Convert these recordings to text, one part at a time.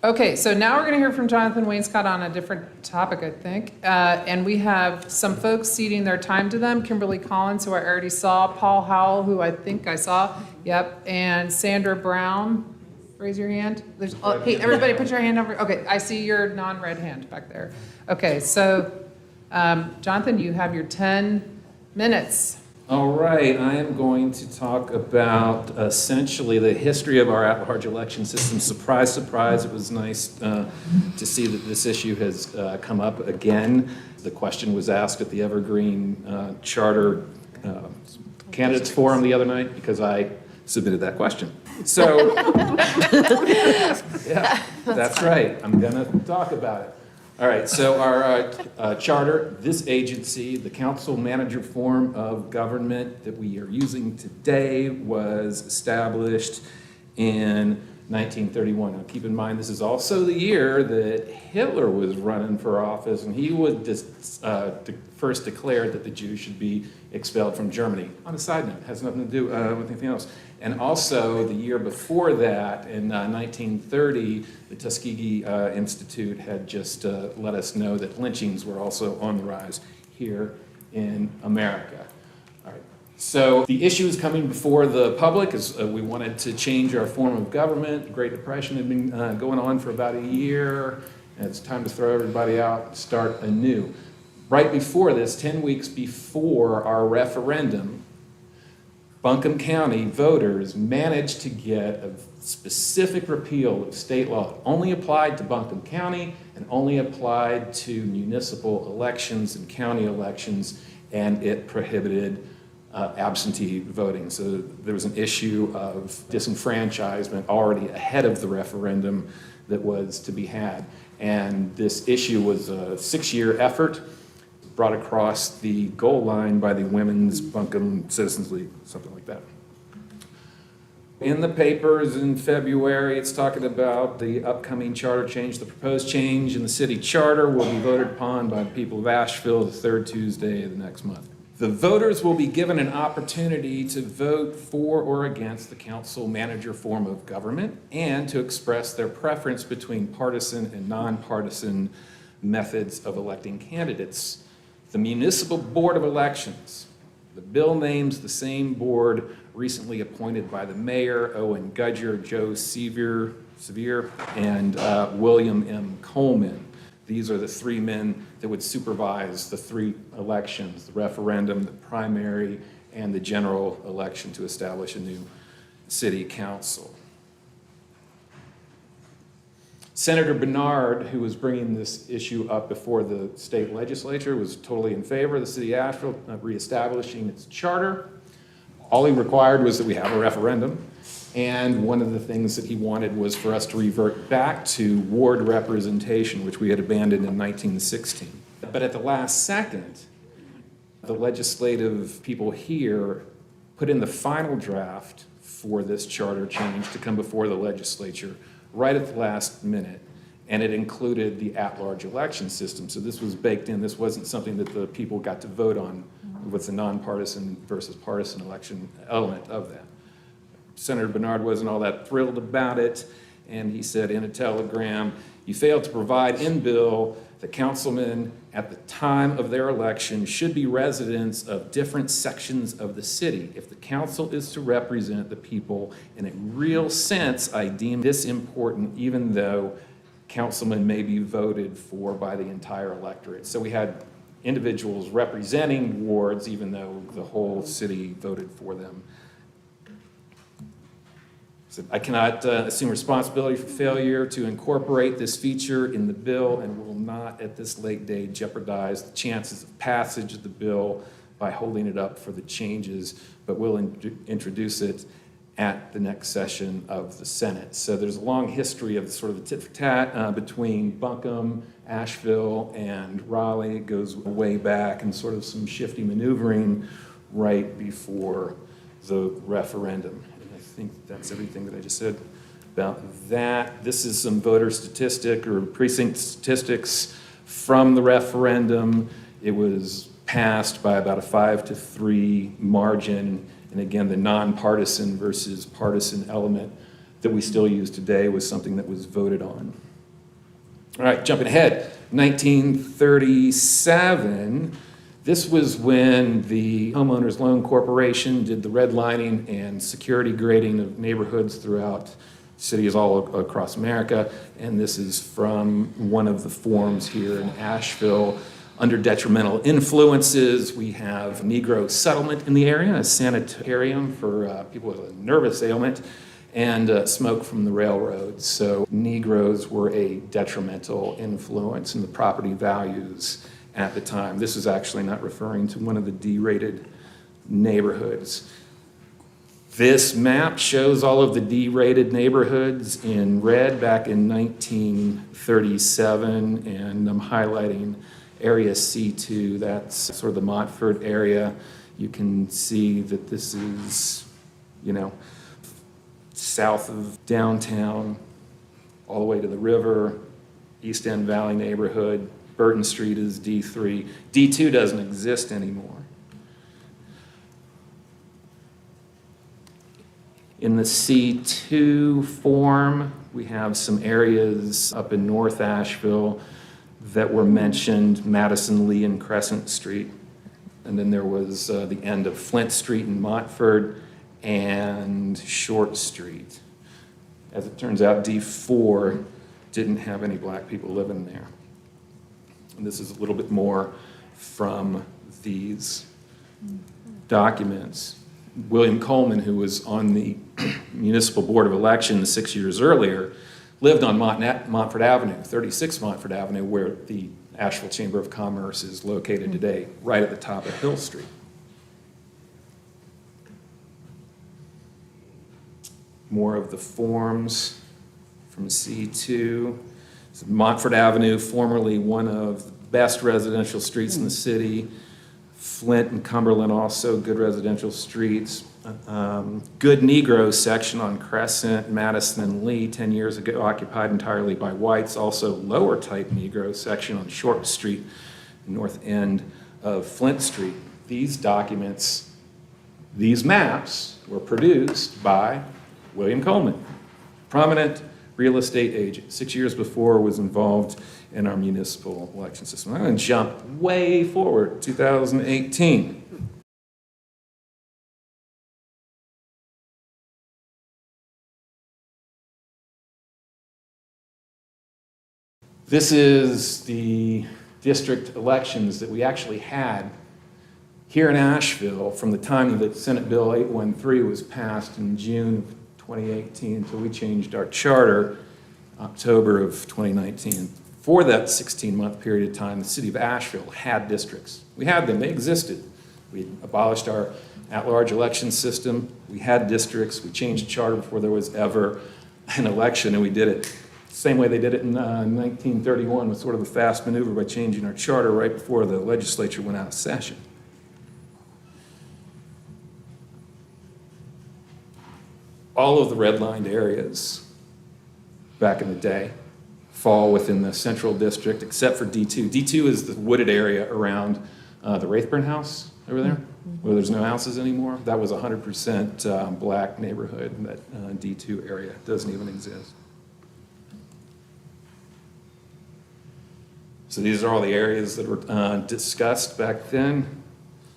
Okay, so now we're going to hear from Jonathan Wainscott on a different topic, I think. And we have some folks ceding their time to them. Kimberly Collins, who I already saw, Paul Howell, who I think I saw, yep, and Sandra Brown. Raise your hand. Hey, everybody put your hand over. Okay, I see your non-red hand back there. Okay, so Jonathan, you have your 10 minutes. All right, I am going to talk about essentially the history of our at-large election system. Surprise, surprise, it was nice to see that this issue has come up again. The question was asked at the Evergreen Charter Candidates Forum the other night because I submitted that question. So, yeah, that's right, I'm gonna talk about it. All right, so our charter, this agency, the council manager form of government that we are using today was established in 1931. Now keep in mind, this is also the year that Hitler was running for office, and he was first declared that the Jews should be expelled from Germany. On a side note, has nothing to do with anything else. And also the year before that, in 1930, the Tuskegee Institute had just let us know that lynchings were also on the rise here in America. All right. So the issue is coming before the public is we wanted to change our form of government. The Great Depression had been going on for about a year, and it's time to throw everybody out and start anew. Right before this, 10 weeks before our referendum, Buncombe County voters managed to get a specific repeal of state law. It only applied to Buncombe County and only applied to municipal elections and county elections, and it prohibited absentee voting. So there was an issue of disenfranchisement already ahead of the referendum that was to be had. And this issue was a 6-year effort brought across the goal line by the Women's Buncombe Citizens League, something like that. In the papers in February, it's talking about the upcoming charter change. The proposed change in the city charter will be voted upon by the people of Asheville the third Tuesday of the next month. The voters will be given an opportunity to vote for or against the council manager form of government and to express their preference between partisan and nonpartisan methods of electing candidates. The Municipal Board of Elections, the bill names the same board recently appointed by the mayor, Owen Gudger, Joe Sevier, and William M. Coleman. These are the 3 men that would supervise the 3 elections, the referendum, the primary, and the general election to establish a new city council. Senator Bernard, who was bringing this issue up before the state legislature, was totally in favor of the city of Asheville reestablishing its charter. All he required was that we have a referendum, and one of the things that he wanted was for us to revert back to ward representation, which we had abandoned in 1916. But at the last second, the legislative people here put in the final draft for this charter change to come before the legislature right at the last minute, and it included the at-large election system. So this was baked in. This wasn't something that the people got to vote on with the nonpartisan versus partisan election element of that. Senator Bernard wasn't all that thrilled about it, and he said in a telegram, "You failed to provide in bill that councilmen at the time of their election should be residents of different sections of the city. If the council is to represent the people in a real sense, I deem this important even though councilmen may be voted for by the entire electorate." So we had individuals representing wards even though the whole city voted for them. So I cannot assume responsibility for failure to incorporate this feature in the bill and will not at this late date jeopardize the chances of passage of the bill by holding it up for the changes, but will introduce it at the next session of the Senate. So there's a long history of sort of the tit for tat between Buncombe, Asheville, and Raleigh. It goes way back and sort of some shifty maneuvering right before the referendum. I think that's everything that I just said about that. This is some voter statistic or precinct statistics from the referendum. It was passed by about a 5-3 margin. And again, the nonpartisan versus partisan element that we still use today was something that was voted on. All right, jumping ahead, 1937, this was when the Homeowners Loan Corporation did the redlining and security grading of neighborhoods throughout cities all across America. And this is from one of the forms here in Asheville. Under detrimental influences, we have Negro settlement in the area, a sanitarium for people with a nervous ailment, and smoke from the railroads. So Negroes were a detrimental influence in the property values at the time. This is actually not referring to one of the D-rated neighborhoods. This map shows all of the D-rated neighborhoods in red back in 1937, and I'm highlighting area C2. That's sort of the Montford area. You can see that this is, south of downtown, all the way to the river, East End Valley neighborhood. Burton Street is D3. D2 doesn't exist anymore. In the C2 form, we have some areas up in North Asheville that were mentioned, Madison, Lee, and Crescent Street. And then there was the end of Flint Street in Montford and Short Street. As it turns out, D4 didn't have any black people living there. And this is a little bit more from these documents. William Coleman, who was on the Municipal Board of Elections 6 years earlier, lived on Montford Avenue, 36 Montford Avenue, where the Asheville Chamber of Commerce is located today, right at the top of Hill Street. More of the forms from C2. So Montford Avenue, formerly one of the best residential streets in the city. Flint and Cumberland, also good residential streets. Good Negro section on Crescent, Madison, and Lee 10 years ago, occupied entirely by whites. Also lower type Negro section on Short Street, north end of Flint Street. These documents, these maps were produced by William Coleman, prominent real estate agent. 6 years before, was involved in our municipal election system. I'm going to jump way forward, 2018. This is the district elections that we actually had here in Asheville from the time that Senate Bill 813 was passed in June of 2018 until we changed our charter October of 2019. For that 16-month period of time, the city of Asheville had districts. We had them, they existed. We abolished our at-large election system. We had districts. We changed the charter before there was ever an election, and we did it the same way they did it in 1931, with sort of a fast maneuver by changing our charter right before the legislature went out of session. All of the redlined areas back in the day fall within the central district, except for D2. D2 is the wooded area around the Rathburn House over there, where there's no houses anymore. That was a 100% black neighborhood. That D2 area doesn't even exist. So these are all the areas that were discussed back then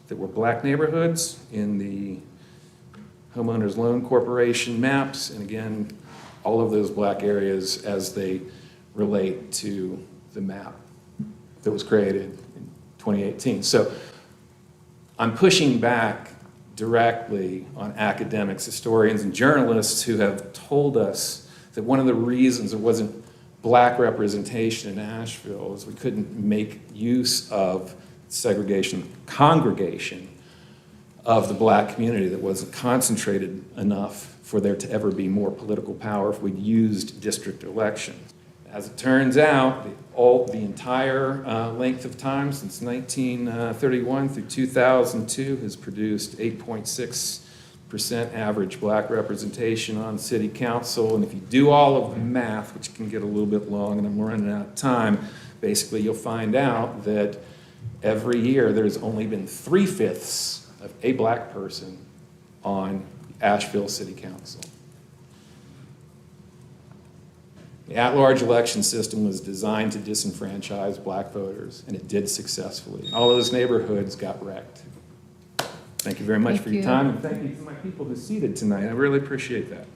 that were black neighborhoods in the Homeowners Loan Corporation maps. And again, all of those black areas as they relate to the map that was created in 2018. So I'm pushing back directly on academics, historians, and journalists who have told us that one of the reasons it wasn't black representation in Asheville is we couldn't make use of segregation, congregation of the black community, that wasn't concentrated enough for there to ever be more political power if we'd used district elections. As it turns out, the entire length of time since 1931 through 2002 has produced 8.6% average black representation on city council. And if you do all of the math, which can get a little bit long and I'm running out of time, basically you'll find out that every year there's only been 3/5 of a black person on Asheville City Council. The at-large election system was designed to disenfranchise black voters, and it did successfully. All those neighborhoods got wrecked. Thank you very much Thank for your you. time, and thank you to my people who seated tonight. I really appreciate that.